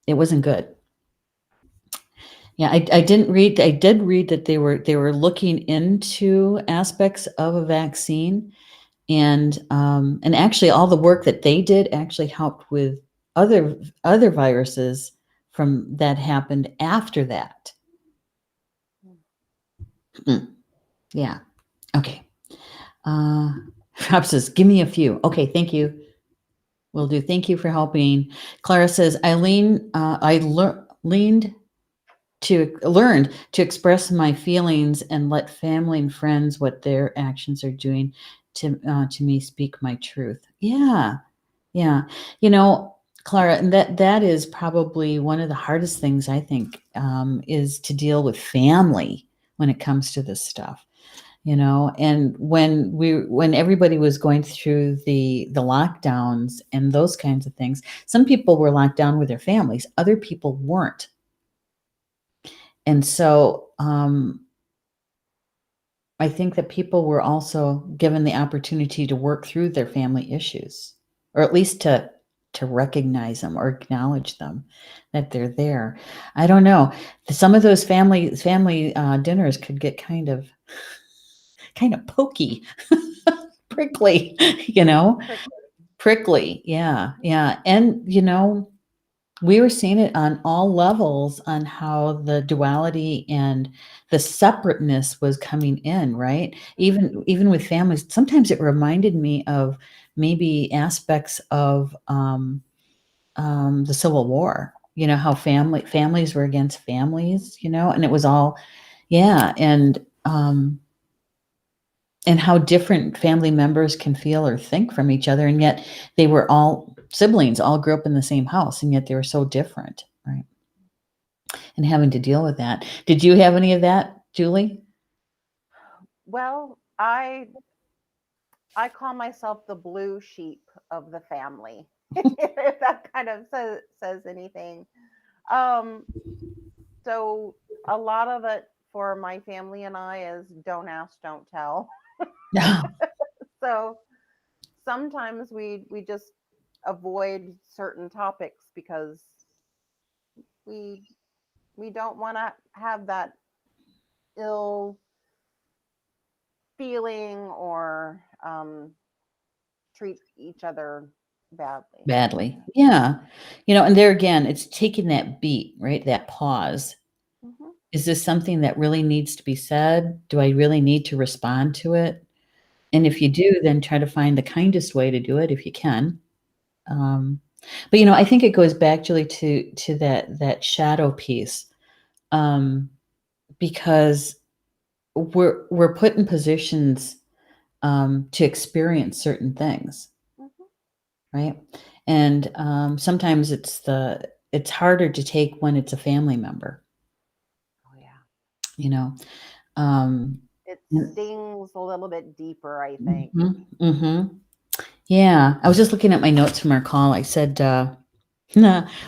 it wasn't good. Yeah, I didn't read. I did read that they were looking into aspects of a vaccine, and actually all the work that they did actually helped with other viruses from that happened after that. Yeah. Okay. Rob says, give me a few. Okay, thank you. Will do. Thank you for helping. Clara says, learned to express my feelings and let family and friends what their actions are doing to me speak my truth. Yeah. Yeah. You know, Clara, and that is probably one of the hardest things, I think, is to deal with family when it comes to this stuff. You know, and when everybody was going through the lockdowns and those kinds of things, some people were locked down with their families, other people weren't. And so I think that people were also given the opportunity to work through their family issues, or at least to recognize them or acknowledge them, that they're there. I don't know. Some of those family dinners could get kind of pokey, prickly, you know, Prickly. prickly. Yeah, yeah. And we were seeing it on all levels on how the duality and the separateness was coming in, right? Even with families, sometimes it reminded me of maybe aspects of the Civil War. How families were against families, and it was all, yeah, and how different family members can feel or think from each other, and yet they were all siblings, all grew up in the same house, and yet they were so different, right? And having to deal with that. Did you have any of that, Julie? Well, I call myself the blue sheep of the family. If that kind of says anything. Um, so a lot of it for my family and I is don't ask, don't tell. So sometimes we just avoid certain topics because we we don't want to have that ill feeling or treat each other badly. Badly. Yeah. And there again, it's taking that beat, right? That pause. Hmm. Is this something that really needs to be said? Do I really need to respond to it? And if you do, then try to find the kindest way to do it if you can. Um, but I think it goes back, Julie, to that shadow piece, because we're put in positions to experience certain things, Hmm. right? And sometimes it's harder to take when it's a family member, Oh yeah, you know. Um, it stings a little bit deeper, I think. mhm, mhm. Yeah, I was just looking at my notes from our call. I said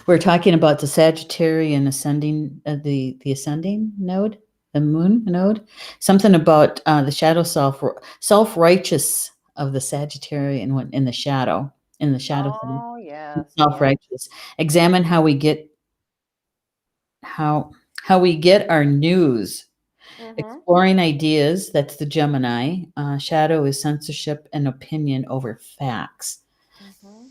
we're talking about the Sagittarian ascending, the ascending node, the moon node. Something about the shadow self righteous of the Sagittarian in the shadow thing. Oh yes, Self yes. righteous. Examine how how we get our news. Hmm. Exploring ideas. That's the Gemini. Shadow is censorship and opinion over facts. Hmm.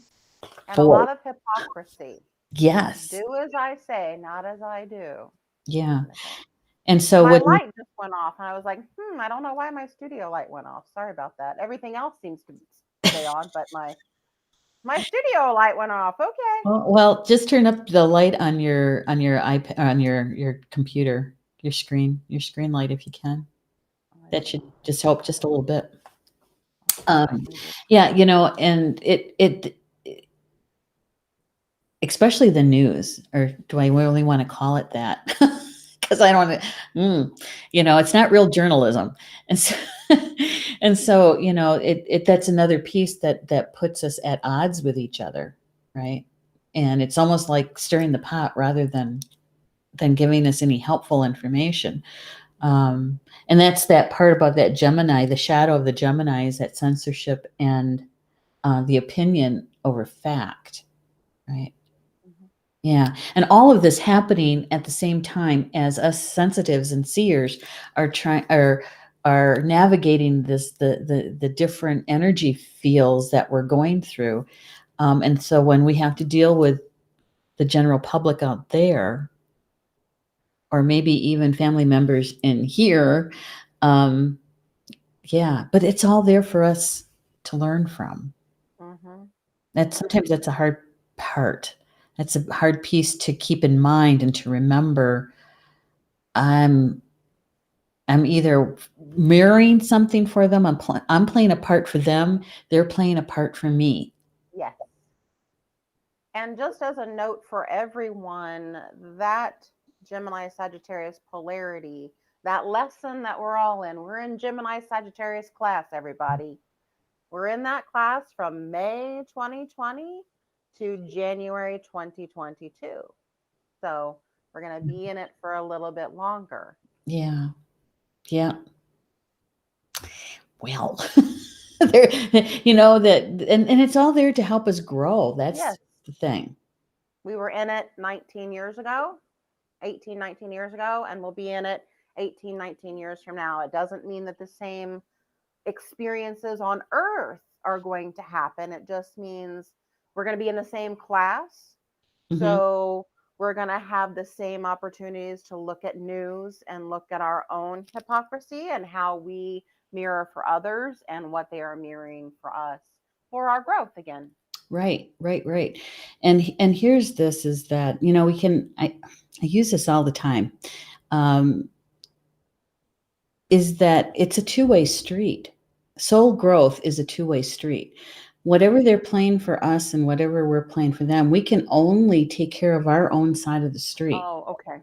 And a Boy, lot of hypocrisy. yes, Do as I say, not as I do, yeah. kind of thing. And so My when we light just went off, and I was like, I don't know why my studio light went off. Sorry about that. Everything else seems to stay on, but my studio light went off. Okay. well, just turn up the light on your iPad, on your computer, your screen light if you can. I That should will. just help just a little bit. I'll see what I Um, can do. yeah, and it especially the news, or do I really want to call it that? Because I don't, it's not real journalism, and so, and so it that's another piece that puts us at odds with each other, right? And it's almost like stirring the pot rather than giving us any helpful information. And that's that part about that Gemini, the shadow of the Gemini is that censorship and the opinion over fact, right? Mhm. Yeah. And all of this happening at the same time as us sensitives and seers are navigating the different energy fields that we're going through. And so when we have to deal with the general public out there, or maybe even family members in here, um, yeah, but it's all there for us to learn from. Mhm. That Yep. sometimes that's a hard part. That's a hard piece to keep in mind and to remember. I'm I'm either mirroring something for them. I'm playing a part for them. They're playing a part for me. Yes. And just as a note for everyone, that Gemini Sagittarius polarity, that lesson that we're all in, we're in Gemini Sagittarius class, everybody. We're in that class from May 2020 to January 2022. So We're going to be in it for a little bit longer. Yeah. Yeah. Well, there, that, and it's all there to help us grow. That's Yes. the thing. We were in it 19 years ago, 18, 19 years ago, and we'll be in it 18, 19 years from now. It doesn't mean that the same experiences on earth are going to happen. It just means we're going to be in the same class. So we're going to have the same opportunities to look at news and look at our own hypocrisy and how we mirror for others and what they are mirroring for us for our growth again. Right. And here's this is that, I use this all the time. Is that it's a two-way street. Soul growth is a two-way street. Whatever they're playing for us and whatever we're playing for them, we can only take care of our own side of the street. Oh, okay.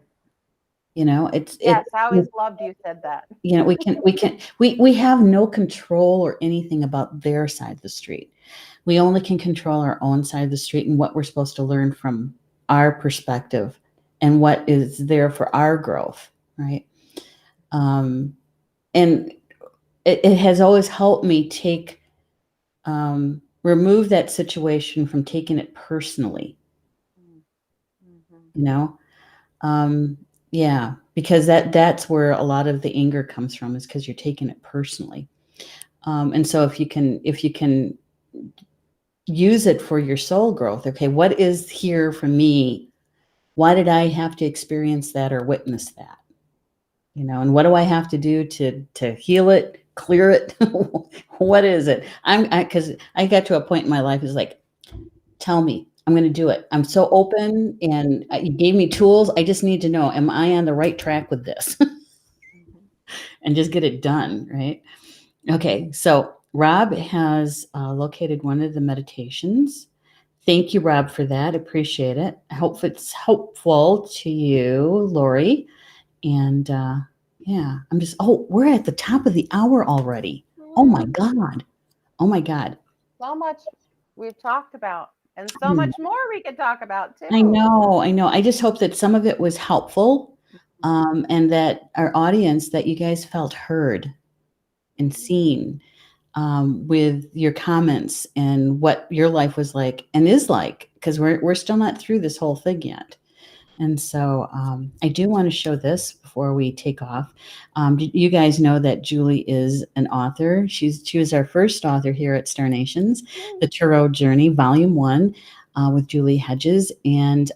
Yes, I always loved you said that. we have no control or anything about their side of the street. We only can control our own side of the street and what we're supposed to learn from our perspective and what is there for our growth, right? And it has always helped me remove that situation from taking it personally. Yeah, because that's where a lot of the anger comes from, is because you're taking it personally. And so if you can use it for your soul growth, okay, what is here for me? Why did I have to experience that or witness that? And what do I have to do to heal it, clear it? What is it? Because I got to a point in my life, is like, tell me, I'm going to do it. I'm so open, and you gave me tools. I just need to know, am I on the right track with this? And just get it done, right? Okay, so Rob has located one of the meditations. Thank you, Rob, for that. Appreciate it. I hope it's helpful to you, Lori. And yeah, we're at the top of the hour already. Oh my God. So much we've talked about, and so much more we could talk about too. I know. I just hope that some of it was helpful, and that our audience, that you guys felt heard and seen, with your comments and what your life was like and is like, because we're still not through this whole thing yet. And so I do want to show this before we take off. You guys know that Julie is an author. She was our first author here at Star Nations, The Tarot Journey, Volume 1, with Julie Hedges. And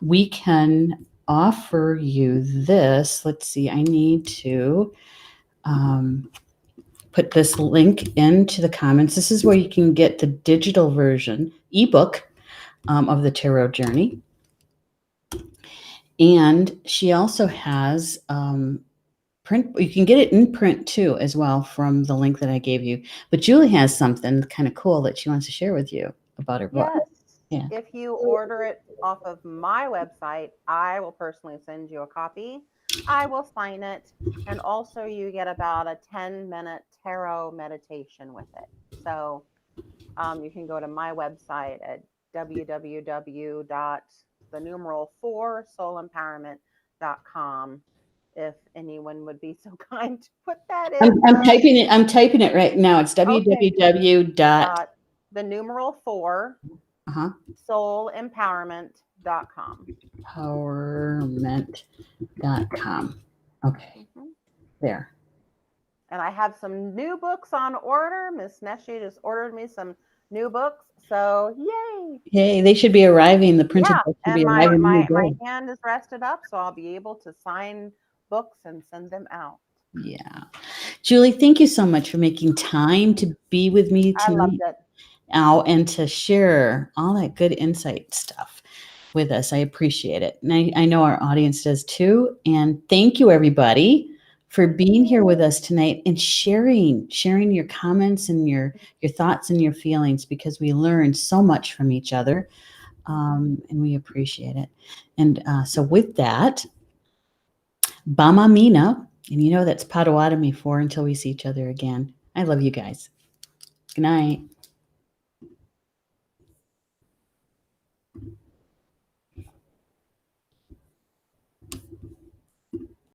we can offer you this. Let's see, I need to put this link into the comments. This is where you can get the digital version, ebook, of The Tarot Journey. And she also has print. You can get it in print too, as well, from the link that I gave you. But Julie has something kind of cool that she wants to share with you about her book. Yes. Yeah. If you order it off of my website, I will personally send you a copy. I will sign it. And also you get about a 10-minute tarot meditation with it. So you can go to my website at www.4soulempowerment.com if anyone would be so kind to put that in. I'm typing it right now. It's www. The numeral 4 soulempowerment.com. Empowerment.com. Okay. There. And I have some new books on order. Miss Neshi just ordered me some new books. So yay. Yay, they should be arriving. The printed books should be arriving. My hand is rested up, so I'll be able to sign books and send them out. Yeah. Julie, thank you so much for making time to be with me tonight. I loved it. And to share all that good insight stuff with us. I appreciate it. And I know our audience does too. And thank you, everybody, for being here with us tonight and sharing your comments and your thoughts and your feelings, because we learn so much from each other, and we appreciate it. And so with that, Bama Mina, and that's Potawatomi for until we see each other again. I love you guys. Good night.